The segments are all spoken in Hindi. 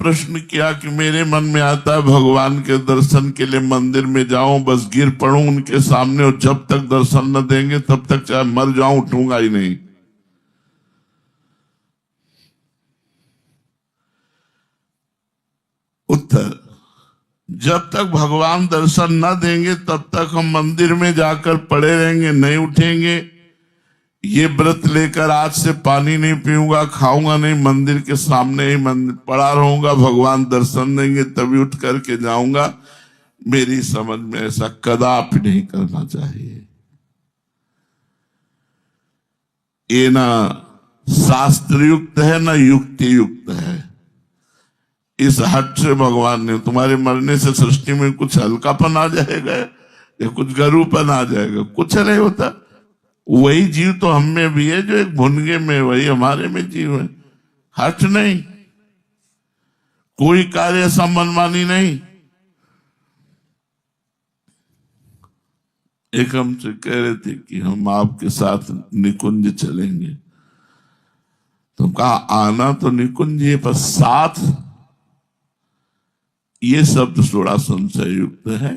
प्रश्न किया कि मेरे मन में आता है भगवान के दर्शन के लिए मंदिर में जाऊं, बस गिर पड़ूं उनके सामने, और जब तक दर्शन न देंगे तब तक चाहे मर जाऊं उठूंगा ही नहीं। उत्तर, जब तक भगवान दर्शन न देंगे तब तक हम मंदिर में जाकर पड़े रहेंगे, नहीं उठेंगे। ये व्रत लेकर आज से पानी नहीं पीऊंगा, खाऊंगा नहीं, मंदिर के सामने ही मंदिर पड़ा रहूंगा, भगवान दर्शन देंगे तभी उठ करके जाऊंगा। मेरी समझ में ऐसा कदापि नहीं करना चाहिए। ये ना शास्त्र युक्त है ना युक्ति युक्त है। इस हट से भगवान ने, तुम्हारे मरने से सृष्टि में कुछ हल्कापन आ जाएगा या कुछ गरूपन आ जाएगा? कुछ नहीं होता। वही जीव तो हम में भी है जो एक भुनगे में, वही हमारे में जीव है। हट नहीं, कोई कार्य ऐसा मनमानी नहीं। एक हमसे कह रहे थे कि हम आपके साथ निकुंज चलेंगे, तो कहा आना तो निकुंज है पर साथ, ये शब्द थोड़ा संशय युक्त है,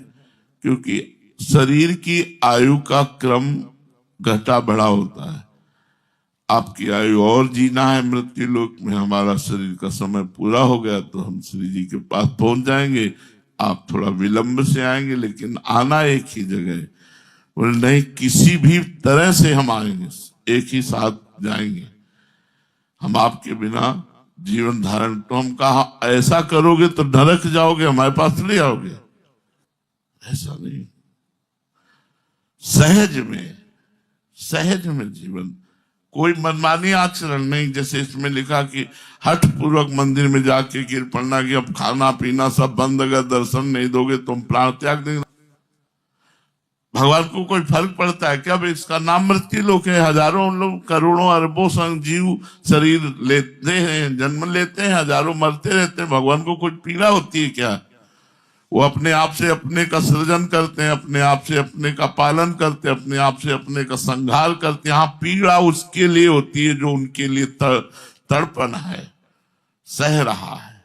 क्योंकि शरीर की आयु का क्रम घटा बढ़ा होता है। आपकी आयु और जीना है मृत्यु लोक में, हमारा शरीर का समय पूरा हो गया तो हम श्री जी के पास पहुंच जाएंगे। आप थोड़ा विलंब से आएंगे लेकिन आना एक ही जगह। बोले नहीं, किसी भी तरह से हम आएंगे, एक ही साथ जाएंगे, हम आपके बिना जीवन धारण। तो हम कहा ऐसा करोगे तो नरक जाओगे, हमारे पास नहीं आओगे। ऐसा नहीं, सहज में जीवन, कोई मनमानी आचरण नहीं। जैसे इसमें लिखा कि हठ पूर्वक मंदिर में जाके गिर पड़ना कि अब खाना पीना सब बंद, अगर दर्शन नहीं दोगे तुम प्राण त्याग देंगे। भगवान को कोई फर्क पड़ता है क्या? भाई इसका नाम मृत्यु लोक है। हजारों लोग, करोड़ों अरबों जीव शरीर लेते हैं, जन्म लेते हैं, हजारों मरते रहते हैं। भगवान को कोई पीड़ा होती है क्या? वो अपने आप से अपने का सृजन करते हैं, अपने आप से अपने का पालन करते हैं, अपने आप से अपने का संहार करते हैं। हाँ, पीड़ा उसके लिए होती है जो उनके लिए तड़पन है, सह रहा है।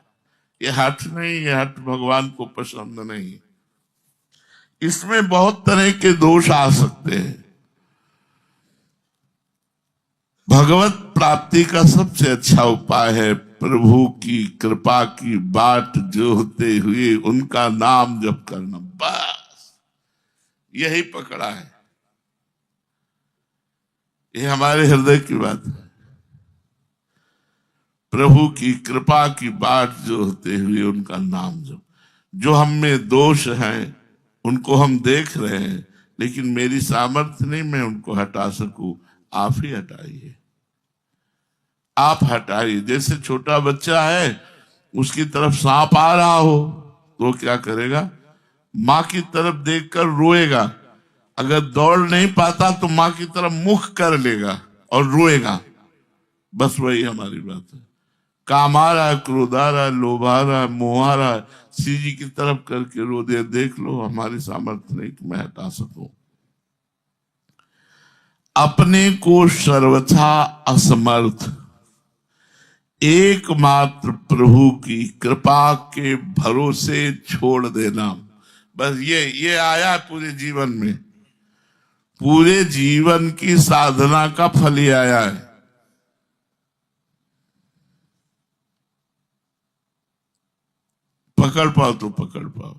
ये हठ नहीं, ये हठ भगवान को पसंद नहीं। इसमें बहुत तरह के दोष आ सकते हैं। भगवत प्राप्ति का सबसे अच्छा उपाय है प्रभु की कृपा की बाट जोहते हुए उनका नाम जप करना। बस यही पकड़ा है, ये हमारे हृदय की बात है। प्रभु की कृपा की बाट जोहते हुए उनका नाम जप। जो हम में दोष हैं उनको हम देख रहे हैं, लेकिन मेरी सामर्थ्य नहीं मैं उनको हटा सकूं। आप ही हटाइए, आप हटाइए। जैसे छोटा बच्चा है, उसकी तरफ सांप आ रहा हो तो क्या करेगा? माँ की तरफ देखकर रोएगा। अगर दौड़ नहीं पाता तो माँ की तरफ मुख कर लेगा और रोएगा। बस वही हमारी बात है। काम आ रहा है, क्रोध आ रहा है, लोभ आ रहा है, मोह आ रहा है, श्री जी की तरफ करके रो दे। देख लो हमारी सामर्थ्य नहीं कि मैं हटा सकूं। अपने को सर्वथा असमर्थ एकमात्र प्रभु की कृपा के भरोसे छोड़ देना। बस ये आया पूरे जीवन में, पूरे जीवन की साधना का फल ही आया है। पकड़ पाओ तो पकड़ पाओ।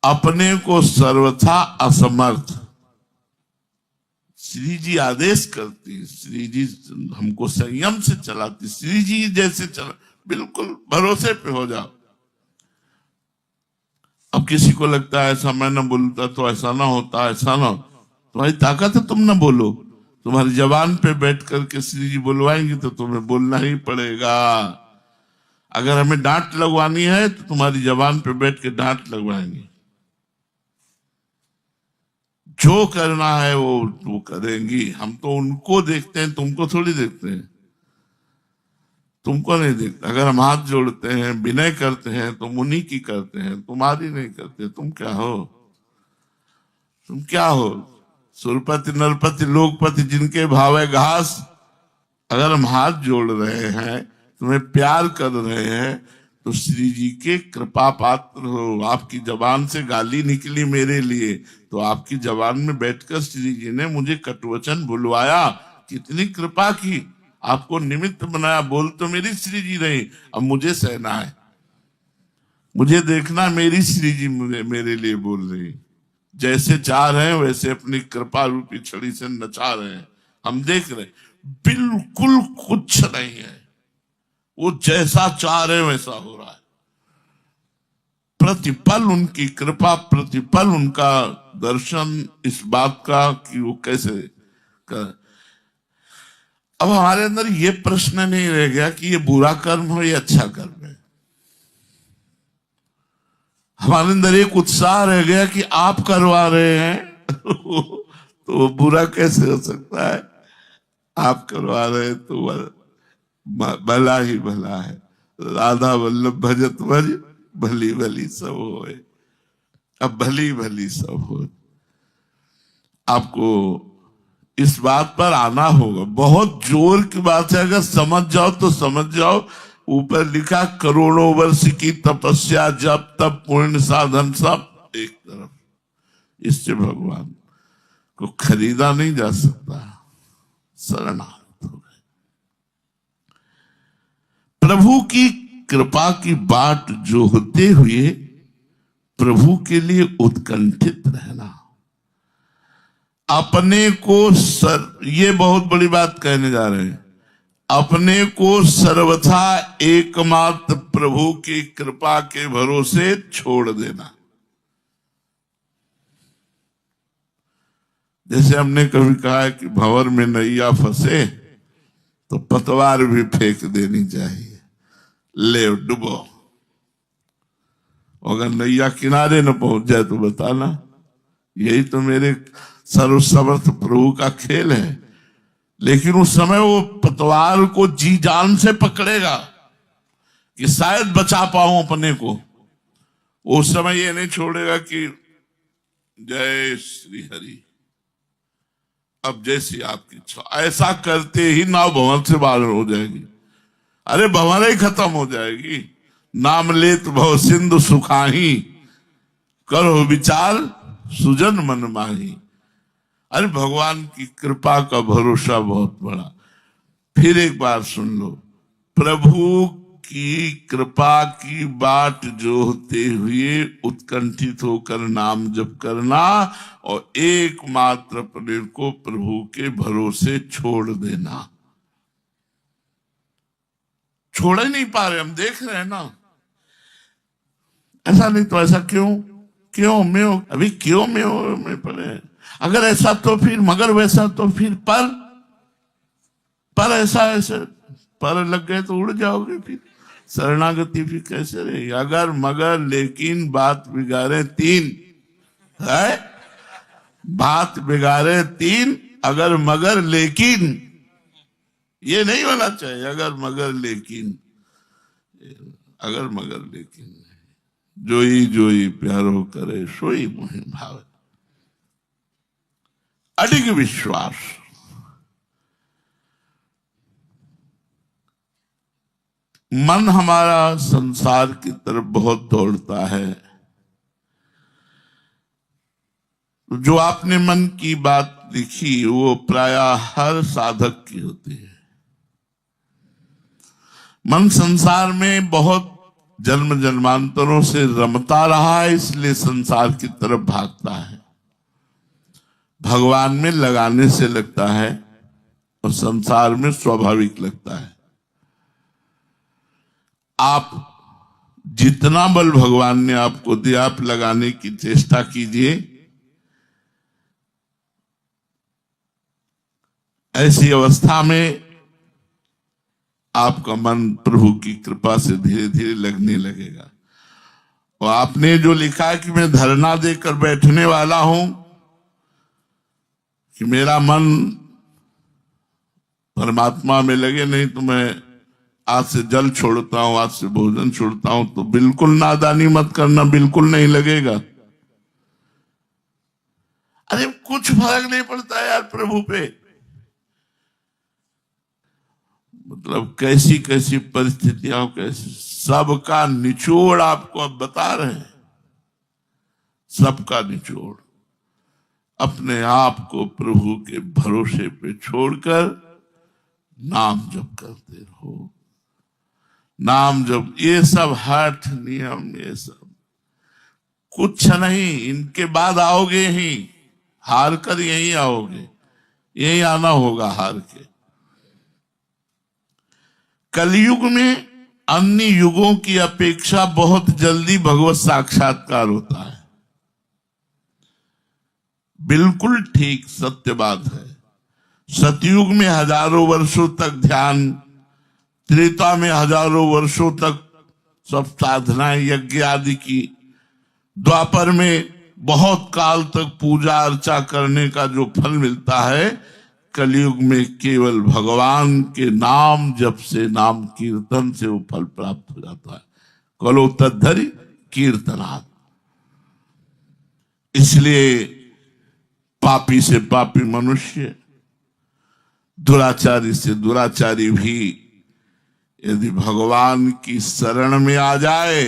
अपने को सर्वथा असमर्थ, श्री जी आदेश करती, श्री जी हमको संयम से चलाती, श्री जी जैसे चला, बिल्कुल भरोसे पे हो जाओ। अब किसी को लगता है ऐसा मैं ना बोलता तो ऐसा ना होता, ऐसा ना, तुम्हारी ताकत है तुम ना बोलो। तुम्हारी जबान पे बैठ करके श्री जी बुलवाएंगे तो तुम्हें बोलना ही पड़ेगा। अगर हमें डांट लगवानी है तो तुम्हारी जबान पे बैठ के डांट लगवाएंगे। जो करना है वो करेंगी। हम तो उनको देखते हैं, तुमको थोड़ी देखते हैं, तुमको नहीं देखते। अगर हम हाथ जोड़ते हैं, विनय करते हैं तो उन्हीं की करते हैं, तुम्हारी नहीं करते। तुम क्या हो? तुम क्या हो? सुरपति नरपति लोकपति जिनके भाव है घास। अगर हम हाथ जोड़ रहे हैं, तुम्हें प्यार कर रहे हैं, तो श्री जी के कृपा पात्र हो। आपकी जबान से गाली निकली मेरे लिए, तो आपकी जबान में बैठकर श्री जी ने मुझे कटवचन बुलवाया, कितनी कृपा की, आपको निमित्त बनाया। बोल तो मेरी श्री जी रही, अब मुझे सहना है, मुझे देखना मेरी श्री जी मेरे लिए बोल रही। जैसे चाह रहे हैं वैसे अपनी कृपा रूपी छड़ी से नचा रहे हैं, हम देख रहे हैं, बिल्कुल कुछ नहीं है, वो जैसा चाह रहे हैं वैसा हो रहा है। प्रतिपल उनकी कृपा, प्रतिपल उनका दर्शन इस बात का कि वो कैसे कर। अब हमारे अंदर ये प्रश्न नहीं रह गया कि ये बुरा कर्म हो या अच्छा कर्म है। हमारे अंदर एक उत्साह रह गया कि आप करवा रहे हैं तो वो बुरा कैसे हो सकता है। आप करवा रहे हैं तो भला ही भला है। राधा वल्लभ भजत भज, भली भली सब होए। अब भली भली सब हो। आपको इस बात पर आना होगा, बहुत जोर की बात है, अगर समझ जाओ तो समझ जाओ। ऊपर लिखा करोड़ों वर्ष की तपस्या, जब तब पूर्ण साधन सब एक तरफ, इससे भगवान को खरीदा नहीं जा सकता। शरणागत हो गए। प्रभु की कृपा की बाट जोहते हुए प्रभु के लिए उत्कंठित रहना। अपने को ये बहुत बड़ी बात कहने जा रहे हैं, अपने को सर्वथा एकमात्र प्रभु की कृपा के भरोसे छोड़ देना। जैसे हमने कभी कहा है कि भंवर में नैया फंसे तो पतवार भी फेंक देनी चाहिए, ले डुबो। अगर नैया किनारे न पहुंच जाए तो बताना। यही तो मेरे सर्वसमर्थ प्रभु का खेल है। लेकिन उस समय वो पतवार को जी जान से पकड़ेगा कि शायद बचा पाऊं अपने को। उस समय ये नहीं छोड़ेगा कि जय श्री हरि, अब जैसी आपकी इच्छा। ऐसा करते ही नाव भंवर से बाहर हो जाएगी। अरे भंवर ही खत्म हो जाएगी। नाम लेत भव सिंधु सुखाही, करो विचार सुजन मन माही। अरे भगवान की कृपा का भरोसा बहुत बड़ा। फिर एक बार सुन लो, प्रभु की कृपा की बाट जोहते हुए उत्कंठित होकर नाम जप करना और एकमात्र अपने को प्रभु के भरोसे छोड़ देना। छोड़ ही नहीं पा रहे, हम देख रहे हैं ना। ऐसा नहीं तो ऐसा क्यों, क्यों मैं अभी क्यों मैं पड़े। अगर ऐसा तो फिर, मगर वैसा तो फिर, पर ऐसा ऐसे पर लग गए तो उड़ जाओगे। फिर शरणागति फिर कैसे रहेगी। अगर मगर लेकिन बात बिगाड़े तीन है, बात बिगाड़े तीन, अगर मगर लेकिन, ये नहीं होना चाहिए। अगर मगर लेकिन, अगर मगर लेकिन, जोई जोई प्यारो करे सोई मोहि भाव। अडिग विश्वास। मन हमारा संसार की तरफ बहुत दौड़ता है। जो आपने मन की बात लिखी वो प्रायः हर साधक की होती है। मन संसार में बहुत जन्म जन्मांतरों से रमता रहा है, इसलिए संसार की तरफ भागता है। भगवान में लगाने से लगता है और संसार में स्वाभाविक लगता है। आप जितना बल भगवान ने आपको दिया, आप लगाने की चेष्टा कीजिए। ऐसी अवस्था में आपका मन प्रभु की कृपा से धीरे धीरे लगने लगेगा। और आपने जो लिखा है कि मैं धरना देकर बैठने वाला हूं, कि मेरा मन परमात्मा में लगे, नहीं तो मैं आज से जल छोड़ता हूं, आज से भोजन छोड़ता हूं, तो बिल्कुल नादानी मत करना, बिल्कुल नहीं लगेगा। अरे कुछ फर्क नहीं पड़ता यार प्रभु पे। मतलब कैसी कैसी परिस्थितियां, कैसी सबका निचोड़ आपको अब बता रहे हैं। सबका निचोड़ अपने आप को प्रभु के भरोसे पे छोड़कर नाम जप करते रहो। नाम जप, ये सब हठ नियम, ये सब कुछ नहीं, इनके बाद आओगे ही, हार कर यही आओगे, यही आना होगा हार के। कलयुग में अन्य युगों की अपेक्षा बहुत जल्दी भगवत साक्षात्कार होता है। बिल्कुल ठीक सत्य बात है। सतयुग में हजारों वर्षों तक ध्यान, त्रेता में हजारों वर्षों तक सब साधनाएं यज्ञ आदि की, द्वापर में बहुत काल तक पूजा अर्चा करने का जो फल मिलता है, कलयुग में केवल भगवान के नाम जप से, नाम कीर्तन से वो फल प्राप्त हो जाता है। कलो तद्धरि कीर्तनात्। इसलिए पापी से पापी मनुष्य, दुराचारी से दुराचारी भी यदि भगवान की शरण में आ जाए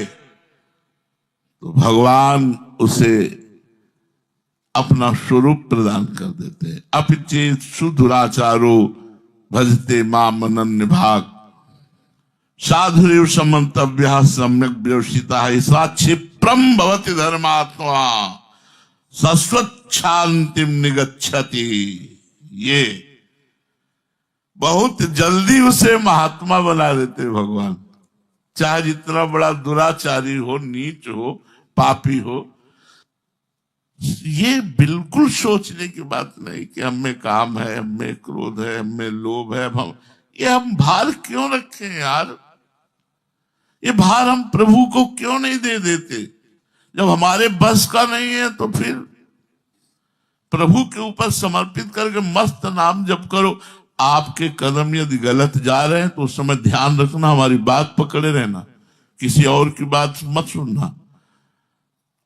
तो भगवान उसे अपना स्वरूप प्रदान कर देते हैं। अपिचेत सुदुराचारो भजते माम अनन्य भाग, साधुरेव समन्तव्यः सम्यक व्यवसिता, ऐसा क्षिप्रम भवति धर्मात्मा शाश्वत शांतिम निगच्छति। ये बहुत जल्दी उसे महात्मा बना देते भगवान, चाहे जितना बड़ा दुराचारी हो, नीच हो, पापी हो। ये बिल्कुल सोचने की बात नहीं कि हम में काम है, हम में क्रोध है, हम में लोभ है। हम भार क्यों रखें यार? ये भार हम प्रभु को क्यों नहीं दे देते? जब हमारे बस का नहीं है तो फिर प्रभु के ऊपर समर्पित करके मस्त नाम जप करो। आपके कदम यदि गलत जा रहे हैं तो उस समय ध्यान रखना, हमारी बात पकड़े रहना, किसी और की बात मत सुनना।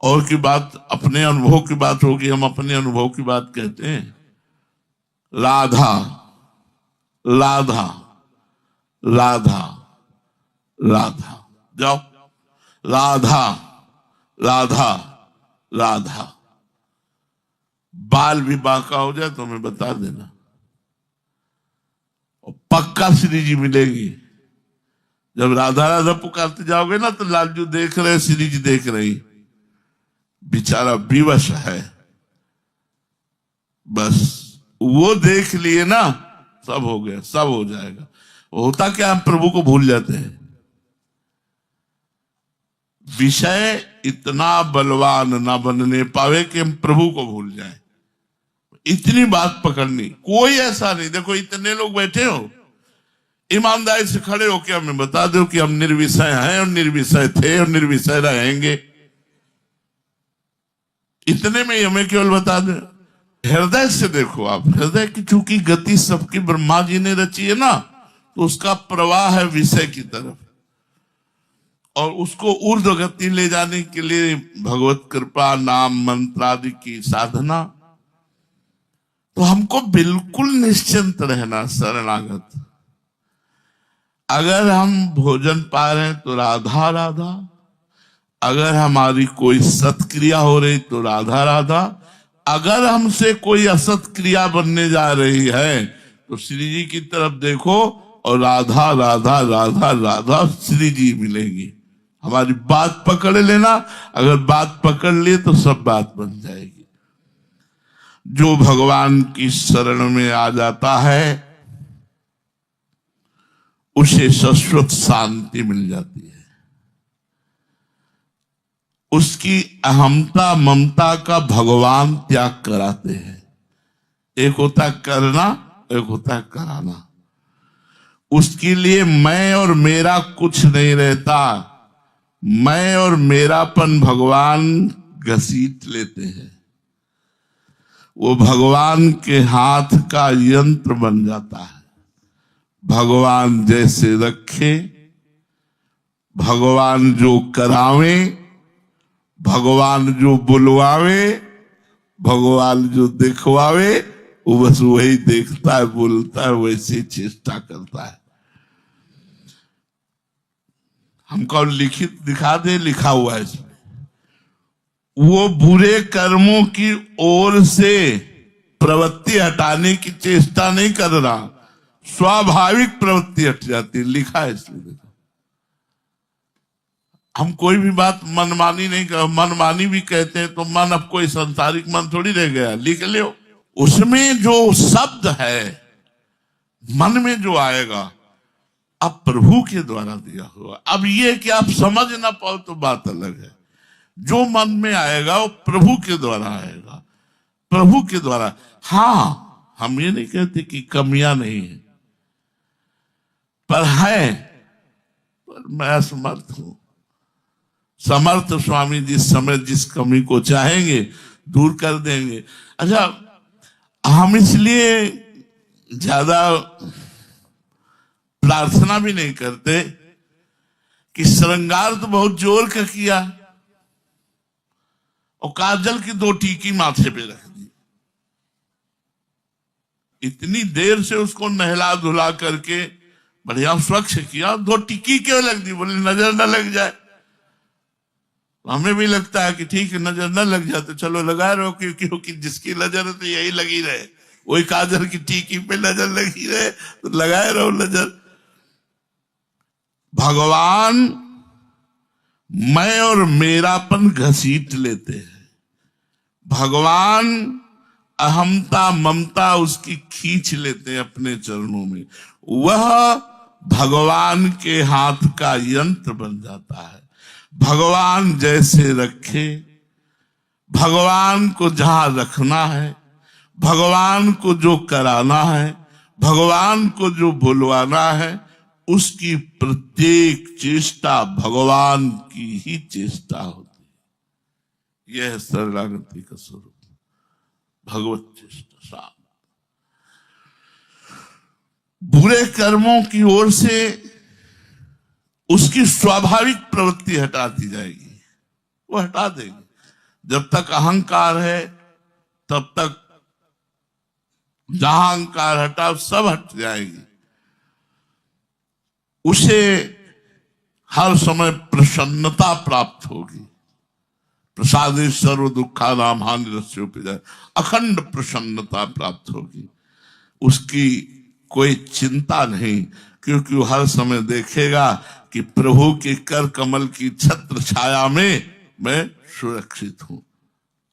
और की बात, अपने अनुभव की बात होगी, हम अपने अनुभव की बात कहते हैं। राधा राधा राधा राधा, जाओ राधा राधा राधा। बाल विवाह का हो जाए तो हमें बता देना, और पक्का श्री जी मिलेगी। जब राधा राधा पुकारते जाओगे ना तो लालजू देख रहे, श्री जी देख रही, बेचारा विवश है, बस वो देख लिए ना, सब हो गया, सब हो जाएगा। होता क्या, हम प्रभु को भूल जाते हैं। विषय इतना बलवान ना बनने पावे कि हम प्रभु को भूल जाएं। इतनी बात पकड़नी, कोई ऐसा नहीं। देखो इतने लोग बैठे हो, ईमानदारी से खड़े होकर हमें बता दो कि हम निर्विषय हैं और निर्विषय थे और निर्विषय रहेंगे। इतने में हमें केवल बता दे। हृदय से देखो आप, हृदय की चूंकि गति सबकी ब्रह्मा जी ने रची है ना, तो उसका प्रवाह है विषय की तरफ, और उसको ऊर्ध्व गति ले जाने के लिए भगवत कृपा, नाम मंत्र आदि की साधना। तो हमको बिल्कुल निश्चिंत रहना, शरणागत। अगर हम भोजन पा रहे हैं तो राधा राधा, अगर हमारी कोई सत्क्रिया हो रही तो राधा राधा, अगर हमसे कोई असत क्रिया बनने जा रही है तो श्री जी की तरफ देखो और राधा राधा राधा राधा श्री जी मिलेंगी। हमारी बात पकड़ लेना, अगर बात पकड़ लिए तो सब बात बन जाएगी। जो भगवान की शरण में आ जाता है उसे शाश्वत शांति मिल जाती है। उसकी अहमता ममता का भगवान त्याग कराते हैं। एक होता करना, एक होता कराना। उसके लिए मैं और मेरा कुछ नहीं रहता। मैं और मेरापन भगवान घसीट लेते हैं। वो भगवान के हाथ का यंत्र बन जाता है। भगवान जैसे रखे, भगवान जो करावे, भगवान जो बुलवावे, भगवान जो दिखवावे, वो बस वही देखता है, बोलता है, वैसे चेष्टा करता है। हमको लिखित दिखा दे, लिखा हुआ है इसमें। वो बुरे कर्मों की ओर से प्रवृत्ति हटाने की चेष्टा नहीं कर रहा, स्वाभाविक प्रवृत्ति हट जाती है, लिखा है इसमें। हम कोई भी बात मनमानी नहीं कर, मनमानी भी कहते हैं तो मन अब कोई संसारिक मन थोड़ी रह गया, लिख लो। उसमें जो शब्द है मन में जो आएगा अब प्रभु के द्वारा दिया हुआ। अब ये कि आप समझ ना पाओ तो बात अलग है, जो मन में आएगा वो प्रभु के द्वारा आएगा, प्रभु के द्वारा। हाँ, हम ये नहीं कहते कि कमियां नहीं है, पर है, पर मैं असमर्थ हूं। समर्थ स्वामी जिस समय जिस कमी को चाहेंगे दूर कर देंगे। अच्छा, हम इसलिए ज्यादा प्रार्थना भी नहीं करते कि श्रृंगार तो बहुत जोर का किया और काजल की 2 टीकी माथे पे रख दी, इतनी देर से उसको नहला धुला करके बढ़िया स्वच्छ किया, 2 टीकी क्यों लग दी? बोले नजर न लग जाए। हमें भी लगता है कि ठीक है, नजर न लग जाए तो चलो लगा रहो, क्योंकि जिसकी नजर है तो यही लगी रहे, वही काजल की टीकी पे नजर लगी रहे तो लगाए रहो नजर। भगवान मैं और मेरापन घसीट लेते हैं, भगवान अहमता ममता उसकी खींच लेते हैं अपने चरणों में, वह भगवान के हाथ का यंत्र बन जाता है। भगवान जैसे रखे, भगवान को जहां रखना है, भगवान को जो कराना है, भगवान को जो बुलवाना है, उसकी प्रत्येक चेष्टा भगवान की ही चेष्टा होती है। यह है शरणागति का स्वरूप, भगवत चेष्टा। साथ बुरे कर्मों की ओर से उसकी स्वाभाविक प्रवृत्ति हटा दी जाएगी, वो हटा देंगे। जब तक अहंकार है तब तक जहां अहंकार हटा सब हट जाएगी। उसे हर समय प्रसन्नता प्राप्त होगी। प्रसादे सर्व दुखा नाम हानिरस्योपि, अखंड प्रसन्नता प्राप्त होगी। उसकी कोई चिंता नहीं, क्योंकि वो हर समय देखेगा कि प्रभु के कर कमल की छत्र छाया में मैं सुरक्षित हूं।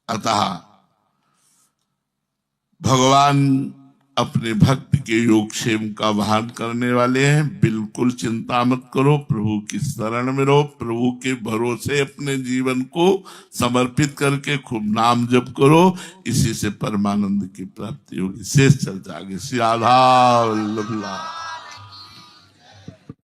अतः भगवान अपने भक्त के योगक्षेम का वहन करने वाले हैं। बिल्कुल चिंता मत करो, प्रभु की शरण में रहो, प्रभु के भरोसे अपने जीवन को समर्पित करके खूब नाम जप करो, इसी से परमानंद की प्राप्ति होगी। शेष चर्चा आगे। श्री राधा वल्लभ।